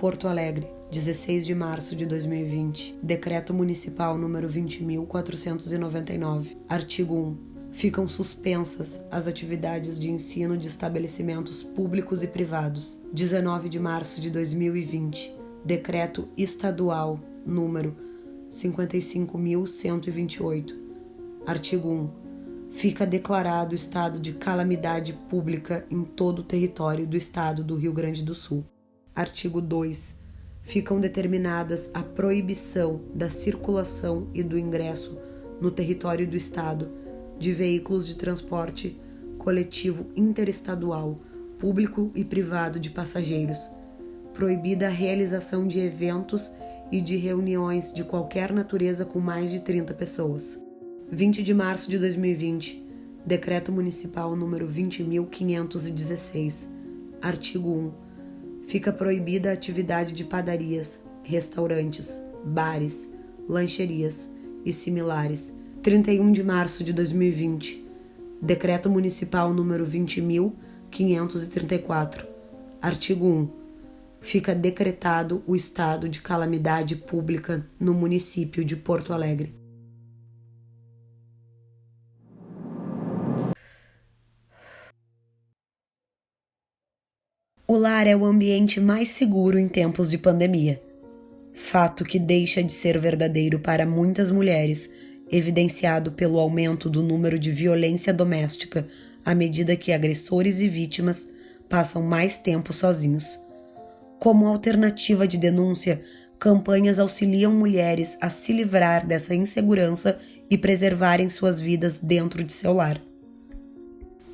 Porto Alegre, 16 de março de 2020. Decreto Municipal número 20.499. Artigo 1. Ficam suspensas as atividades de ensino de estabelecimentos públicos e privados. 19 de março de 2020. Decreto Estadual número 55.128. Artigo 1. Fica declarado estado de calamidade pública em todo o território do Estado do Rio Grande do Sul. Artigo 2. Ficam determinadas a proibição da circulação e do ingresso no território do Estado de veículos de transporte coletivo interestadual, público e privado de passageiros. Proibida a realização de eventos e de reuniões de qualquer natureza com mais de 30 pessoas. 20 de março de 2020, Decreto Municipal número 20.516, artigo 1. Fica proibida a atividade de padarias, restaurantes, bares, lancherias e similares. 31 de março de 2020, Decreto Municipal número 20.534, artigo 1. Fica decretado o estado de calamidade pública no município de Porto Alegre. O lar é o ambiente mais seguro em tempos de pandemia. Fato que deixa de ser verdadeiro para muitas mulheres, evidenciado pelo aumento do número de violência doméstica à medida que agressores e vítimas passam mais tempo sozinhos. Como alternativa de denúncia, campanhas auxiliam mulheres a se livrar dessa insegurança e preservarem suas vidas dentro de seu lar.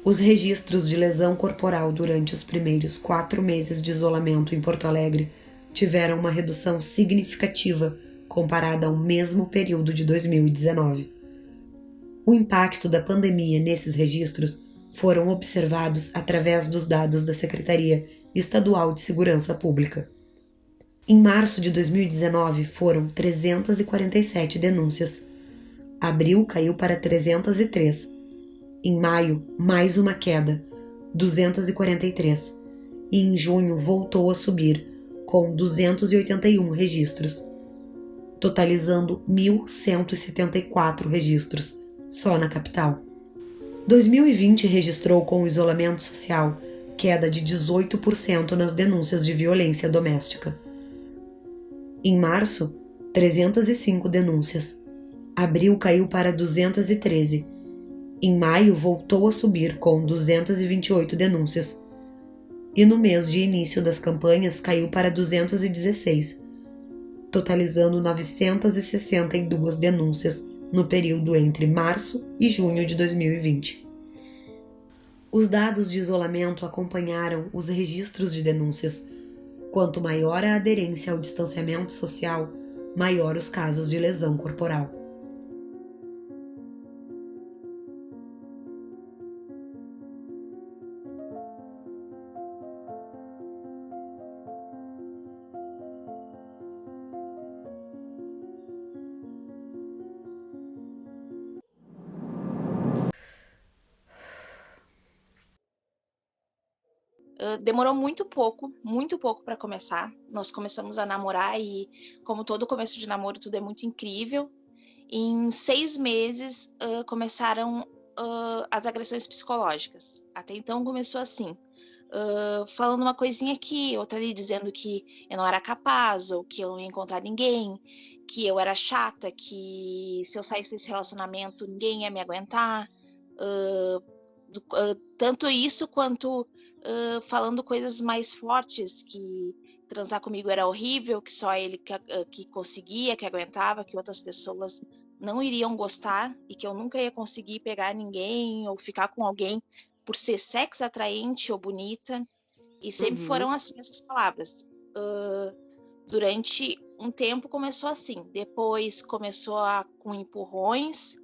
Os registros de lesão corporal durante os primeiros 4 meses de isolamento em Porto Alegre tiveram uma redução significativa comparada ao mesmo período de 2019. O impacto da pandemia nesses registros foram observados através dos dados da Secretaria Estadual de Segurança Pública. Em março de 2019 foram 347 denúncias. Abril caiu para 303. Em maio, mais uma queda, 243. E em junho voltou a subir, com 281 registros, totalizando 1.174 registros, só na capital. 2020 registrou com o isolamento social queda de 18% nas denúncias de violência doméstica. Em março, 305 denúncias. Abril caiu para 213. Em maio, voltou a subir com 228 denúncias. E no mês de início das campanhas, caiu para 216, totalizando 962 denúncias no período entre março e junho de 2020. Os dados de isolamento acompanharam os registros de denúncias. Quanto maior a aderência ao distanciamento social, maior os casos de lesão corporal. Demorou muito pouco para começar. Nós começamos a namorar e, como todo começo de namoro, tudo é muito incrível. Em 6 meses, começaram as agressões psicológicas. Até então começou assim, falando uma coisinha aqui, outra ali, dizendo que eu não era capaz, ou que eu não ia encontrar ninguém, que eu era chata, que se eu saísse desse relacionamento, ninguém ia me aguentar. Tanto isso quanto falando coisas mais fortes, que transar comigo era horrível, que só ele que conseguia, que aguentava, que outras pessoas não iriam gostar e que eu nunca ia conseguir pegar ninguém ou ficar com alguém por ser sexo atraente ou bonita. E sempre foram assim essas palavras. Durante um tempo começou assim, depois começou com empurrões.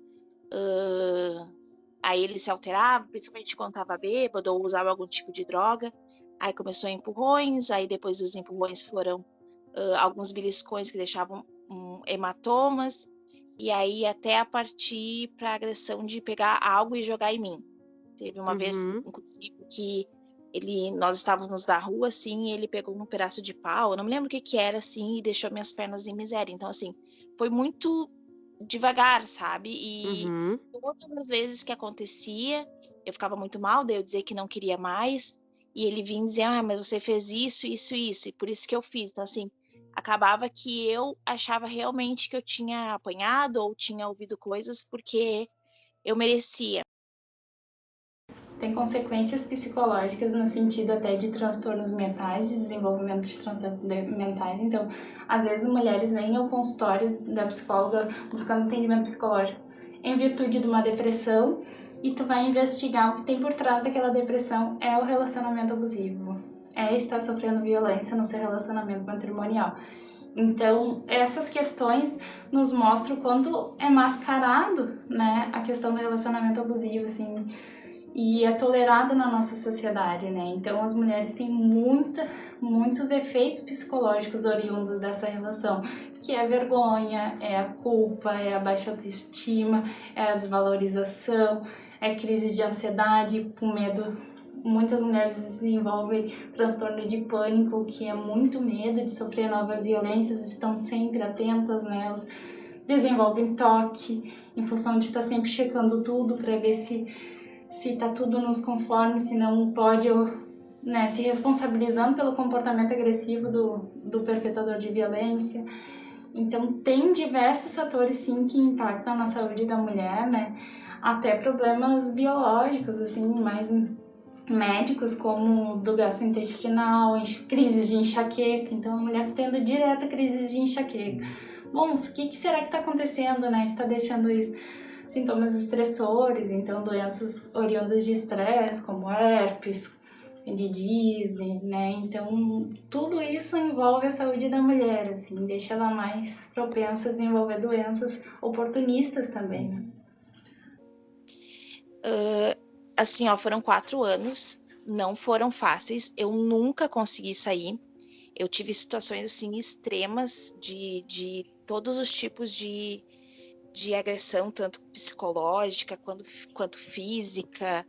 Aí ele se alterava, principalmente quando estava bêbado ou usava algum tipo de droga. Aí começou empurrões, aí depois dos empurrões foram alguns beliscões que deixavam hematomas, e aí até a partir para a agressão de pegar algo e jogar em mim. Teve uma vez, inclusive, que Nós estávamos na rua, assim, e ele pegou um pedaço de pau, eu não me lembro o que que era, assim, e deixou minhas pernas em miséria. Então, assim, foi muito devagar, sabe? E Uhum. todas as vezes que acontecia, eu ficava muito mal, daí eu dizia que não queria mais, e ele vinha dizer, ah, mas você fez isso, isso, isso, e por isso que eu fiz. Então, assim, acabava que eu achava realmente que eu tinha apanhado ou tinha ouvido coisas porque eu merecia. Tem consequências psicológicas no sentido até de transtornos mentais, de desenvolvimento de transtornos mentais. Então, às vezes mulheres vêm ao consultório da psicóloga buscando atendimento psicológico em virtude de uma depressão e tu vai investigar o que tem por trás daquela depressão é o relacionamento abusivo, é estar sofrendo violência no seu relacionamento matrimonial. Então, essas questões nos mostram o quanto é mascarado, né, a questão do relacionamento abusivo, assim, e é tolerado na nossa sociedade, né? Então as mulheres têm muitos efeitos psicológicos oriundos dessa relação, que é a vergonha, é a culpa, é a baixa autoestima, é a desvalorização, é crise de ansiedade, com medo. Muitas mulheres desenvolvem transtorno de pânico, que é muito medo de sofrer novas violências, estão sempre atentas nelas, desenvolvem toque, em função de estar sempre checando tudo para ver se tá tudo nos conformes, se não pode, né, se responsabilizando pelo comportamento agressivo do perpetrador de violência. Então, tem diversos fatores, sim, que impactam na saúde da mulher, né? Até problemas biológicos, assim, mais médicos, como do gastrointestinal, crises de enxaqueca. Então, a mulher tendo direto crises de enxaqueca. Bom, o que será que está acontecendo, né, que está deixando isso? Sintomas estressores, então doenças oriundas de estresse, como herpes, candidíase, né? Então, tudo isso envolve a saúde da mulher, assim, deixa ela mais propensa a desenvolver doenças oportunistas também, né? Assim, ó, foram 4 anos, não foram fáceis, eu nunca consegui sair. Eu tive situações, assim, extremas de todos os tipos de agressão, tanto psicológica quanto física,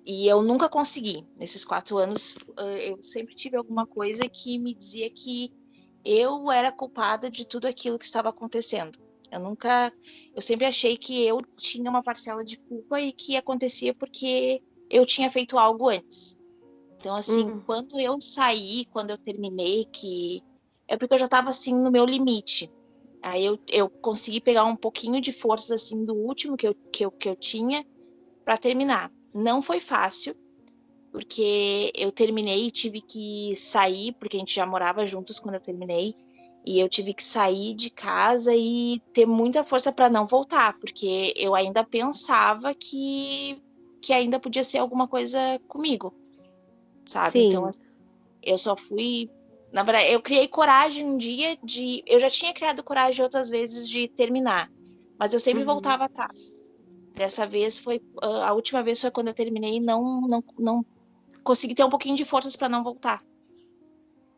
e eu nunca consegui. Nesses 4 anos, eu sempre tive alguma coisa que me dizia que eu era culpada de tudo aquilo que estava acontecendo. Eu sempre achei que eu tinha uma parcela de culpa e que acontecia porque eu tinha feito algo antes. Então, assim, quando eu saí, quando eu terminei, que é porque eu já estava assim no meu limite. Aí eu consegui pegar um pouquinho de forças assim do último que eu tinha para terminar. Não foi fácil, porque eu terminei e tive que sair, porque a gente já morava juntos quando eu terminei, e eu tive que sair de casa e ter muita força para não voltar, porque eu ainda pensava que ainda podia ser alguma coisa comigo, sabe? Então, Sim. assim, eu só fui. Na verdade, eu criei coragem um dia de. Eu já tinha criado coragem outras vezes de terminar, mas eu sempre Uhum. voltava atrás. Dessa vez foi. A última vez foi quando eu terminei e não consegui ter um pouquinho de forças para não voltar.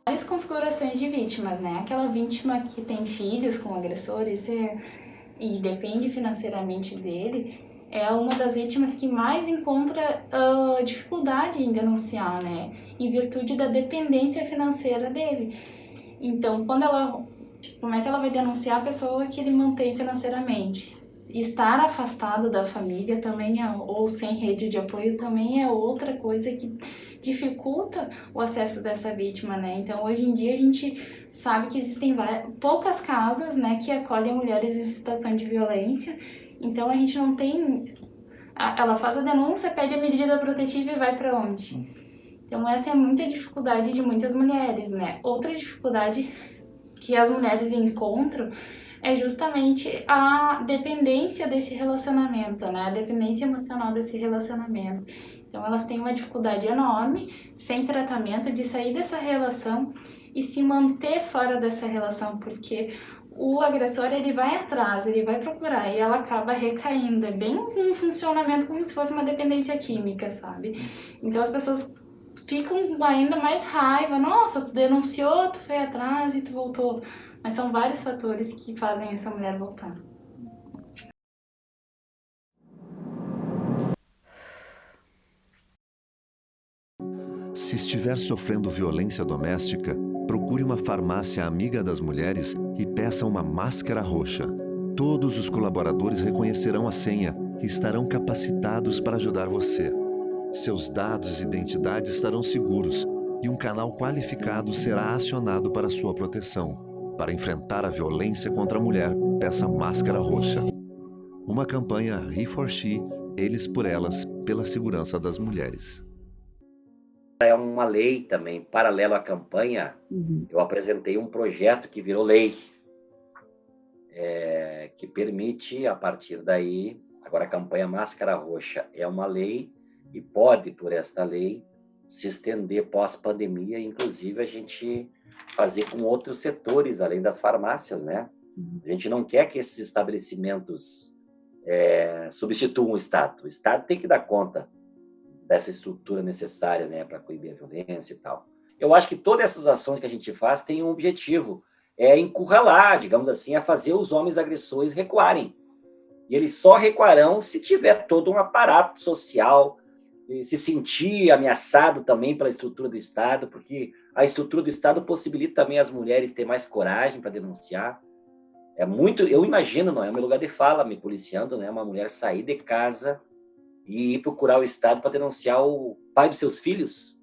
Várias configurações de vítimas, né? Aquela vítima que tem filhos com agressores e depende financeiramente dele, é uma das vítimas que mais encontra dificuldade em denunciar, né? Em virtude da dependência financeira dele. Então, como é que ela vai denunciar a pessoa que ele mantém financeiramente? Estar afastado da família também ou sem rede de apoio também é outra coisa que dificulta o acesso dessa vítima, né? Então, hoje em dia a gente sabe que existem poucas casas, né, que acolhem mulheres em situação de violência. Então, a gente não tem. Ela faz a denúncia, pede a medida protetiva e vai para onde? Então, essa é muita dificuldade de muitas mulheres, né? Outra dificuldade que as mulheres encontram é justamente a dependência desse relacionamento, né? A dependência emocional desse relacionamento. Então, elas têm uma dificuldade enorme, sem tratamento, de sair dessa relação e se manter fora dessa relação, porque o agressor, ele vai atrás, ele vai procurar e ela acaba recaindo. É bem um funcionamento como se fosse uma dependência química, sabe? Então, as pessoas ficam com ainda mais raiva. Nossa, tu denunciou, tu foi atrás e tu voltou. Mas são vários fatores que fazem essa mulher voltar. Se estiver sofrendo violência doméstica, procure uma farmácia amiga das mulheres e peça uma máscara roxa. Todos os colaboradores reconhecerão a senha e estarão capacitados para ajudar você. Seus dados e identidade estarão seguros e um canal qualificado será acionado para sua proteção. Para enfrentar a violência contra a mulher, peça Máscara Roxa. Uma campanha He for She, Eles por Elas, pela segurança das mulheres. É uma lei também, paralelo à campanha, eu apresentei um projeto que virou lei, que permite, a partir daí, agora a campanha Máscara Roxa é uma lei e pode, por esta lei, se estender pós-pandemia, inclusive a gente fazer com outros setores, além das farmácias, né? A gente não quer que esses estabelecimentos substituam o Estado. O Estado tem que dar conta dessa estrutura necessária, né, para coibir a violência e tal. Eu acho que todas essas ações que a gente faz têm um objetivo, encurralar, digamos assim, a fazer os homens agressores recuarem. E eles só recuarão se tiver todo um aparato social, se sentir ameaçado também pela estrutura do Estado, porque a estrutura do Estado possibilita também as mulheres ter mais coragem para denunciar. Eu imagino, não é o meu lugar de fala, me policiando, né, uma mulher sair de casa e ir procurar o Estado para denunciar o pai dos seus filhos,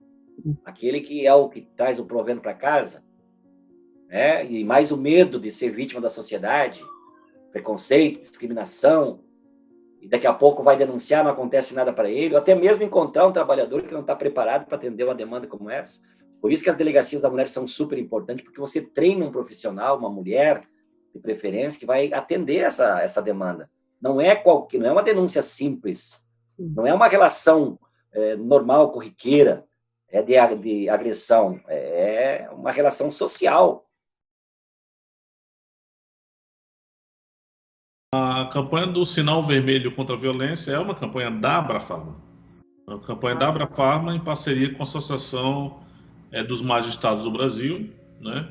aquele que é o que traz o provento para casa, né? E mais o medo de ser vítima da sociedade, preconceito, discriminação, e daqui a pouco vai denunciar, não acontece nada para ele, ou até mesmo encontrar um trabalhador que não está preparado para atender uma demanda como essa. Por isso que as delegacias da mulher são super importantes, porque você treina um profissional, uma mulher, de preferência, que vai atender essa demanda. Não é uma denúncia simples, não é uma relação normal, corriqueira, de agressão, é uma relação social. A campanha do Sinal Vermelho contra a Violência é uma campanha da Abrafarma. A campanha da Abrafarma em parceria com a Associação dos Magistrados do Brasil, né?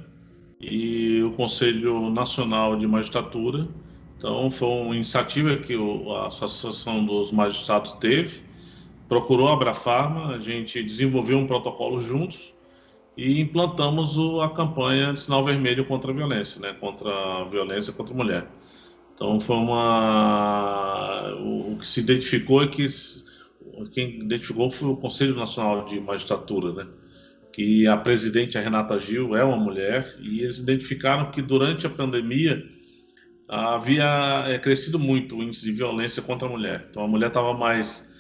E o Conselho Nacional de Magistratura. Então, foi uma iniciativa que a Associação dos Magistrados teve, procurou a Abrafarma, a gente desenvolveu um protocolo juntos e implantamos a campanha de Sinal Vermelho contra a Violência, né? Contra a violência contra a mulher. Então, o que se identificou quem identificou foi o Conselho Nacional de Magistratura, né? Que a presidente, a Renata Gil, é uma mulher, e eles identificaram que durante a pandemia havia crescido muito o índice de violência contra a mulher. Então, a mulher estava mais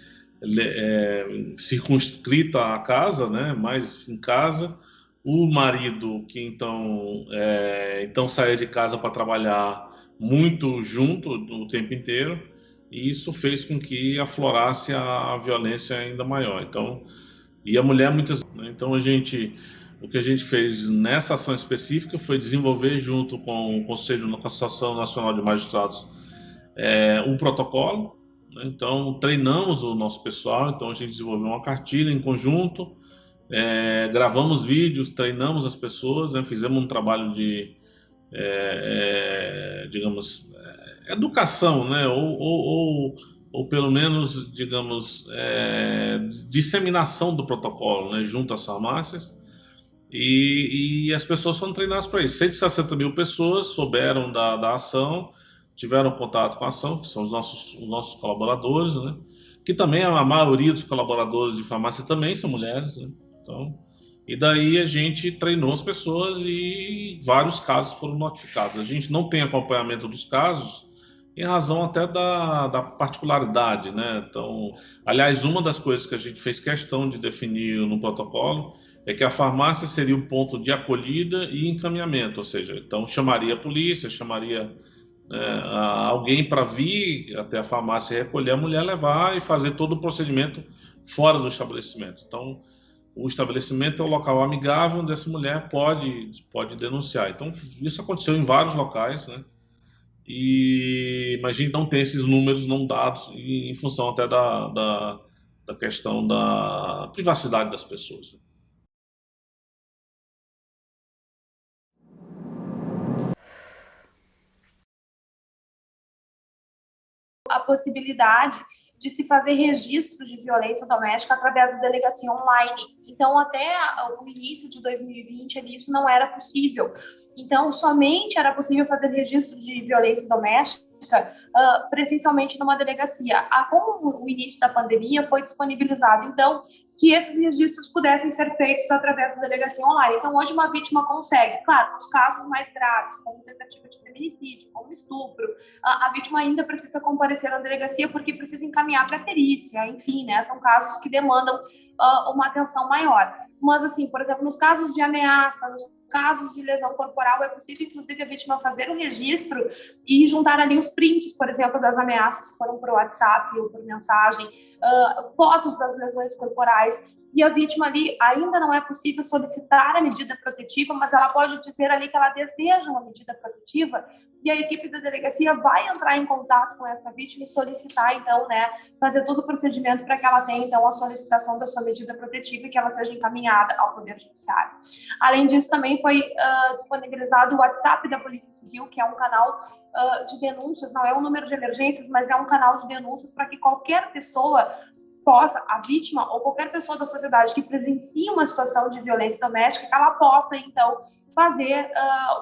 circunscrita à casa, né? Mais em casa. O marido, que então saía de casa para trabalhar muito junto o tempo inteiro, e isso fez com que aflorasse a violência ainda maior. Então, e a mulher muitas, né? Então o que a gente fez nessa ação específica foi desenvolver junto com o Conselho, com a Associação Nacional de Magistrados, um protocolo, né? Então treinamos o nosso pessoal, então a gente desenvolveu uma cartilha em conjunto, gravamos vídeos, treinamos as pessoas, né? Fizemos um trabalho de digamos, educação, né? Ou pelo menos, digamos, disseminação do protocolo, né? Junto às farmácias. E as pessoas foram treinadas para isso. 160 mil pessoas souberam da ação, tiveram contato com a ação, que são os nossos colaboradores, né? Que também a maioria dos colaboradores de farmácia também são mulheres, né? Então, e daí a gente treinou as pessoas e vários casos foram notificados. A gente não tem acompanhamento dos casos em razão até da particularidade, né? Então, aliás, uma das coisas que a gente fez questão de definir no protocolo é que a farmácia seria o ponto de acolhida e encaminhamento, ou seja, então chamaria a polícia, chamaria alguém para vir até a farmácia recolher a mulher, levar e fazer todo o procedimento fora do estabelecimento. Então, o estabelecimento é o local amigável onde essa mulher pode denunciar. Então, isso aconteceu em vários locais, né? Mas a gente não tem esses números não dados em função até da questão da privacidade das pessoas. A possibilidade de se fazer registro de violência doméstica através da delegacia online. Então, até o início de 2020, isso não era possível. Então, somente era possível fazer registro de violência doméstica presencialmente numa delegacia. Com o início da pandemia, foi disponibilizado, então, que esses registros pudessem ser feitos através da delegacia online. Então, hoje uma vítima consegue, claro, nos casos mais graves, como tentativa de feminicídio, como estupro, a vítima ainda precisa comparecer na delegacia porque precisa encaminhar para a perícia, enfim, né, são casos que demandam uma atenção maior. Mas, assim, por exemplo, nos casos de ameaça, nos casos de lesão corporal, é possível, inclusive, a vítima fazer o registro e juntar ali os prints, por exemplo, das ameaças que foram por WhatsApp ou por mensagem, fotos das lesões corporais, e a vítima ali ainda não é possível solicitar a medida protetiva, mas ela pode dizer ali que ela deseja uma medida protetiva, e a equipe da delegacia vai entrar em contato com essa vítima e solicitar, então, né, fazer todo o procedimento para que ela tenha, então, a solicitação da sua medida protetiva e que ela seja encaminhada ao Poder Judiciário. Além disso, também foi disponibilizado o WhatsApp da Polícia Civil, que é um canal de denúncias, não é um número de emergências, mas é um canal de denúncias para que qualquer pessoa possa, a vítima ou qualquer pessoa da sociedade que presencie uma situação de violência doméstica, ela possa, então, fazer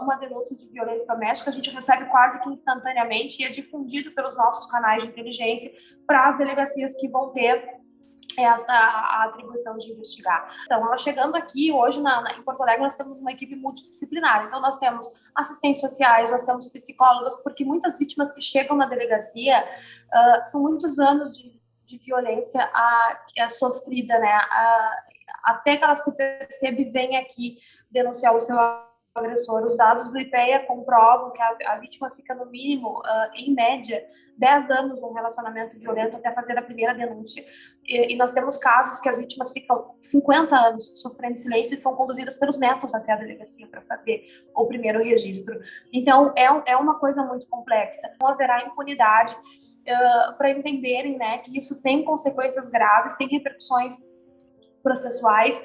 uma denúncia de violência doméstica. A gente recebe quase que instantaneamente e é difundido pelos nossos canais de inteligência para as delegacias que vão ter a atribuição de investigar. Então, chegando aqui hoje em Porto Alegre, nós temos uma equipe multidisciplinar. Então, nós temos assistentes sociais, nós temos psicólogas, porque muitas vítimas que chegam na delegacia são muitos anos de violência sofrida, né? Até que ela se percebe e vem aqui denunciar o seu agressor. Os dados do IPEA comprovam que a vítima fica, no mínimo, em média, 10 anos num relacionamento violento até fazer a primeira denúncia. E nós temos casos que as vítimas ficam 50 anos sofrendo silêncio e são conduzidas pelos netos até a delegacia para fazer o primeiro registro. Então, é uma coisa muito complexa. Não haverá impunidade para entenderem, né, que isso tem consequências graves, tem repercussões processuais,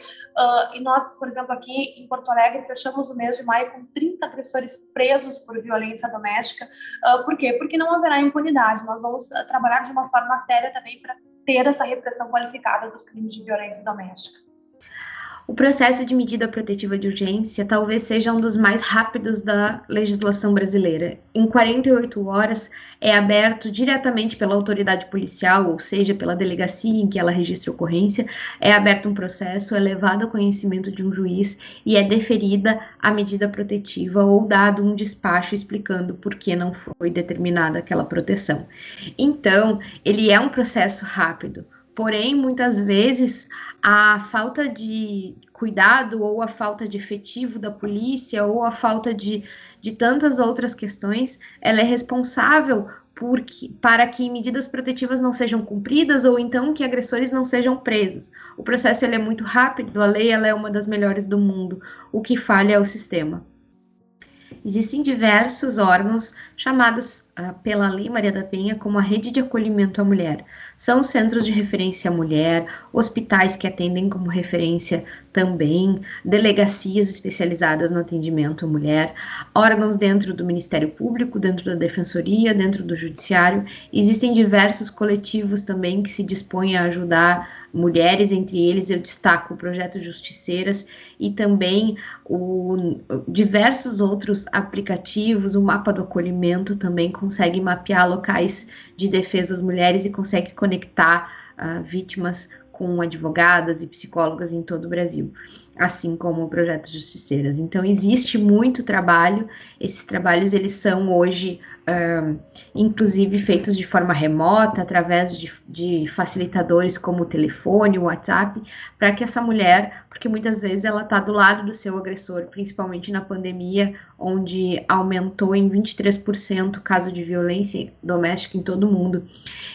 e nós, por exemplo, aqui em Porto Alegre, fechamos o mês de maio com 30 agressores presos por violência doméstica. Por quê? Porque não haverá impunidade. Nós vamos trabalhar de uma forma séria também para ter essa repressão qualificada dos crimes de violência doméstica. O processo de medida protetiva de urgência talvez seja um dos mais rápidos da legislação brasileira. Em 48 horas é aberto diretamente pela autoridade policial, ou seja, pela delegacia em que ela registra a ocorrência, é aberto um processo, é levado ao conhecimento de um juiz e é deferida a medida protetiva ou dado um despacho explicando por que não foi determinada aquela proteção. Então, ele é um processo rápido. Porém, muitas vezes, a falta de cuidado ou a falta de efetivo da polícia ou a falta de tantas outras questões, ela é responsável para que medidas protetivas não sejam cumpridas ou então que agressores não sejam presos. O processo ele é muito rápido, a lei ela é uma das melhores do mundo, o que falha é o sistema. Existem diversos órgãos chamados pela Lei Maria da Penha como a Rede de Acolhimento à Mulher. São centros de referência à mulher, hospitais que atendem como referência também, delegacias especializadas no atendimento à mulher, órgãos dentro do Ministério Público, dentro da Defensoria, dentro do Judiciário. Existem diversos coletivos também que se dispõem a ajudar mulheres, entre eles eu destaco o Projeto Justiceiras e também diversos outros aplicativos. O Mapa do Acolhimento também consegue mapear locais de defesa das mulheres e consegue conectar vítimas com advogadas e psicólogas em todo o Brasil, assim como o Projeto Justiceiras. Então, existe muito trabalho. Esses trabalhos, eles são hoje, inclusive, feitos de forma remota, através de facilitadores como o telefone, o WhatsApp, para que essa mulher, porque muitas vezes ela está do lado do seu agressor, principalmente na pandemia, onde aumentou em 23% o caso de violência doméstica em todo o mundo.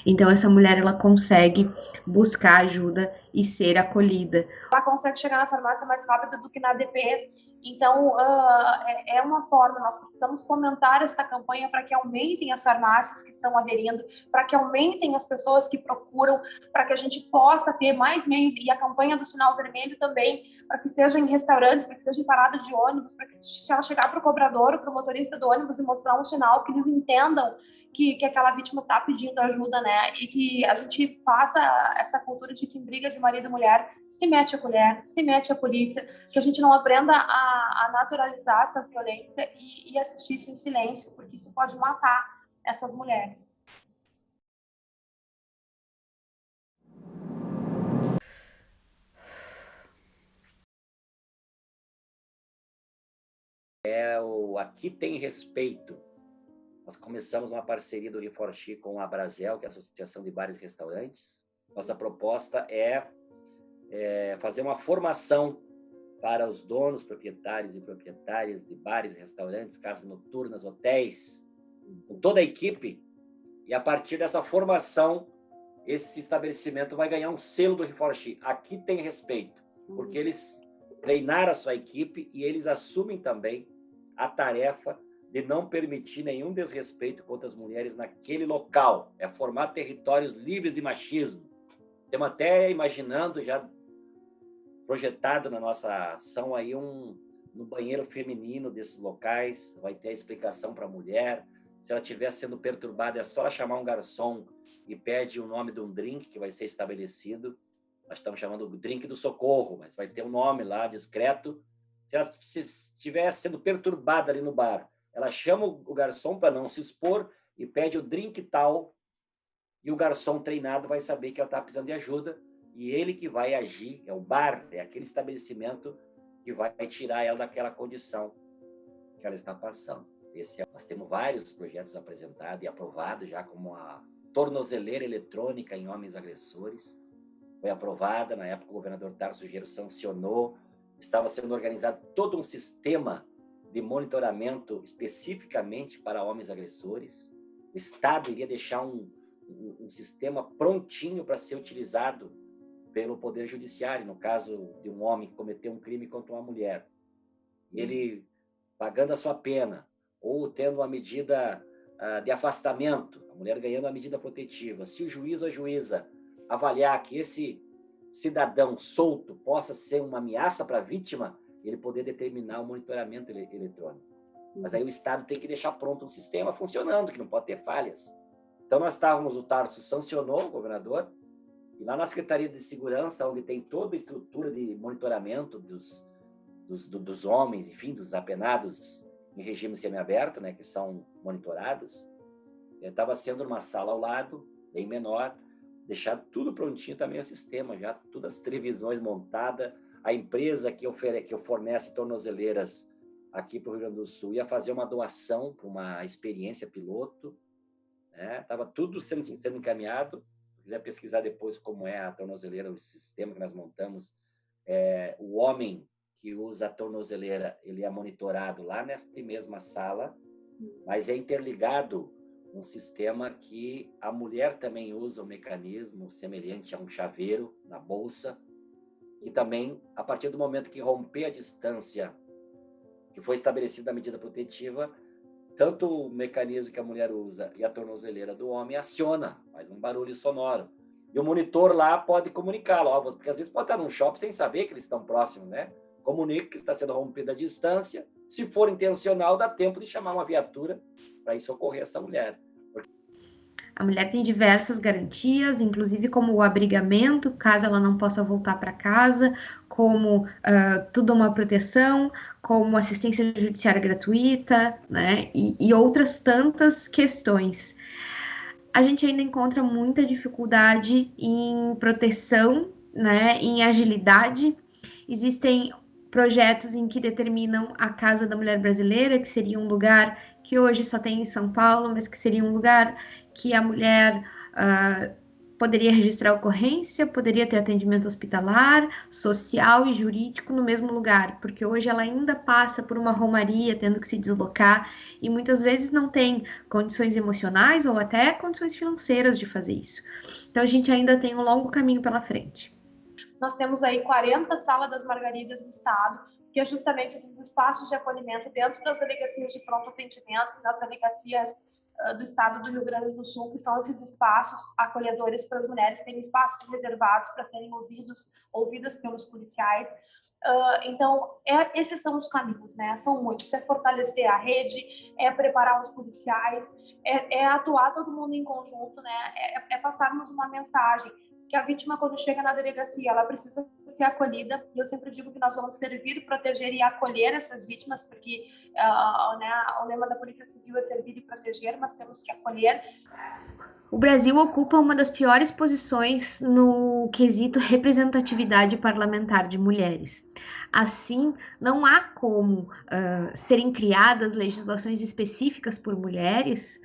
Então, essa mulher, ela consegue buscar ajuda e ser acolhida. Ela consegue chegar na farmácia mais rápido do que na ADP. Então, é uma forma, nós precisamos fomentar esta campanha para que aumentem as farmácias que estão aderindo, para que aumentem as pessoas que procuram, para que a gente possa ter mais meios, e a campanha do Sinal Vermelho também, para que seja em restaurantes, para que seja em paradas de ônibus, para que se ela chegar para o cobrador ou para o motorista do ônibus e mostrar um sinal, que eles entendam que aquela vítima está pedindo ajuda, né? E que a gente faça essa cultura de que em briga de marido e mulher se mete a colher, se mete a polícia, que a gente não aprenda a naturalizar essa violência e assistir isso em silêncio, porque isso pode matar essas mulheres. Aqui Tem Respeito. Nós começamos uma parceria do Reforchi com a Brasel, que é a Associação de Bares e Restaurantes. Nossa proposta é fazer uma formação para os donos, proprietários e proprietárias de bares e restaurantes, casas noturnas, hotéis, com toda a equipe. E a partir dessa formação, esse estabelecimento vai ganhar um selo do Reforchi. Aqui Tem Respeito, porque eles treinaram a sua equipe e eles assumem também a tarefa de não permitir nenhum desrespeito contra as mulheres naquele local. É formar territórios livres de machismo. Estamos até imaginando, já projetado na nossa ação, aí no banheiro feminino desses locais, vai ter a explicação para a mulher. Se ela estiver sendo perturbada, é só ela chamar um garçom e pede o nome de um drink que vai ser estabelecido. Nós estamos chamando o drink do socorro, mas vai ter um nome lá, discreto. Se ela estiver sendo perturbada ali no bar, ela chama o garçom para não se expor e pede o drink tal, e o garçom treinado vai saber que ela está precisando de ajuda, e ele que vai agir, é o bar, é aquele estabelecimento que vai tirar ela daquela condição que ela está passando. Nós temos vários projetos apresentados e aprovados já, como a tornozeleira eletrônica em homens agressores. Foi aprovada, na época o governador Tarso Géro sancionou, estava sendo organizado todo um sistema de monitoramento especificamente para homens agressores. O Estado iria deixar um sistema prontinho para ser utilizado pelo Poder Judiciário, no caso de um homem que cometeu um crime contra uma mulher. Ele, pagando a sua pena, ou tendo uma medida de afastamento, a mulher ganhando uma medida protetiva, se o juiz ou a juíza avaliar que esse cidadão solto possa ser uma ameaça para a vítima, ele poder determinar o monitoramento eletrônico. Mas aí o Estado tem que deixar pronto um sistema funcionando, que não pode ter falhas. Então o Tarso sancionou, o governador, e lá na Secretaria de Segurança, onde tem toda a estrutura de monitoramento dos homens, enfim, dos apenados em regime semiaberto, né, que são monitorados, estava sendo uma sala ao lado, bem menor, deixado tudo prontinho também o sistema, já todas as televisões montadas, a empresa que fornece tornozeleiras aqui para o Rio Grande do Sul ia fazer uma doação para uma experiência piloto, né? Estava tudo sendo encaminhado. Se quiser pesquisar depois como é a tornozeleira, o sistema que nós montamos, o homem que usa a tornozeleira, ele é monitorado lá nesta mesma sala, mas é interligado um sistema que a mulher também usa um mecanismo semelhante a um chaveiro na bolsa, que também, a partir do momento que romper a distância que foi estabelecida a medida protetiva, tanto o mecanismo que a mulher usa e a tornozeleira do homem aciona, faz um barulho sonoro. E o monitor lá pode comunicá-lo, porque às vezes pode estar num shopping sem saber que eles estão próximos, né? Comunica que está sendo rompida a distância. Se for intencional, dá tempo de chamar uma viatura para ir socorrer essa mulher. A mulher tem diversas garantias, inclusive como o abrigamento, caso ela não possa voltar para casa, como tudo uma proteção, como assistência judiciária gratuita, né? E outras tantas questões. A gente ainda encontra muita dificuldade em proteção, né? Em agilidade. Existem projetos em que determinam a Casa da Mulher Brasileira, que seria um lugar que hoje só tem em São Paulo, mas que seria um lugar que a mulher poderia registrar ocorrência, poderia ter atendimento hospitalar, social e jurídico no mesmo lugar, porque hoje ela ainda passa por uma romaria, tendo que se deslocar, e muitas vezes não tem condições emocionais ou até condições financeiras de fazer isso. Então a gente ainda tem um longo caminho pela frente. Nós temos aí 40 Salas das Margaridas no estado, que é justamente esses espaços de acolhimento dentro das delegacias de pronto atendimento, das delegacias do estado do Rio Grande do Sul, que são esses espaços acolhedores para as mulheres, tem espaços reservados para serem ouvidas pelos policiais. Então, esses são os caminhos, né? São muitos. É fortalecer a rede, é preparar os policiais, é atuar todo mundo em conjunto, né? É passarmos uma mensagem que a vítima, quando chega na delegacia, ela precisa ser acolhida. E eu sempre digo que nós vamos servir, proteger e acolher essas vítimas, porque né, o lema da Polícia Civil é servir e proteger, mas temos que acolher. O Brasil ocupa uma das piores posições no quesito representatividade parlamentar de mulheres. Assim, não há como serem criadas legislações específicas por mulheres,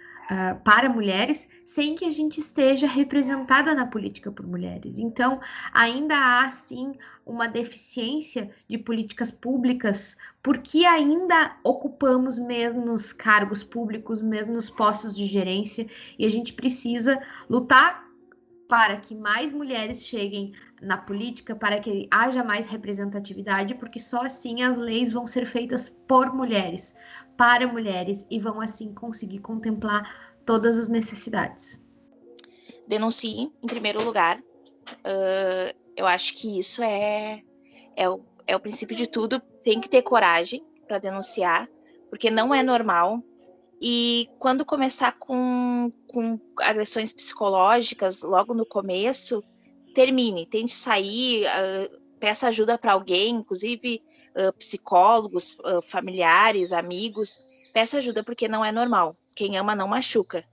para mulheres, sem que a gente esteja representada na política por mulheres. Então, ainda há, sim, uma deficiência de políticas públicas, porque ainda ocupamos mesmos cargos públicos, mesmos postos de gerência, e a gente precisa lutar para que mais mulheres cheguem na política, para que haja mais representatividade, porque só assim as leis vão ser feitas por mulheres, para mulheres, e vão assim conseguir contemplar todas as necessidades. Denuncie, em primeiro lugar. Eu acho que isso é o princípio de tudo. Tem que ter coragem para denunciar, porque não é normal. E quando começar com agressões psicológicas, logo no começo, termine, tente sair, peça ajuda para alguém, inclusive psicólogos, familiares, amigos, peça ajuda porque não é normal. Quem ama não machuca.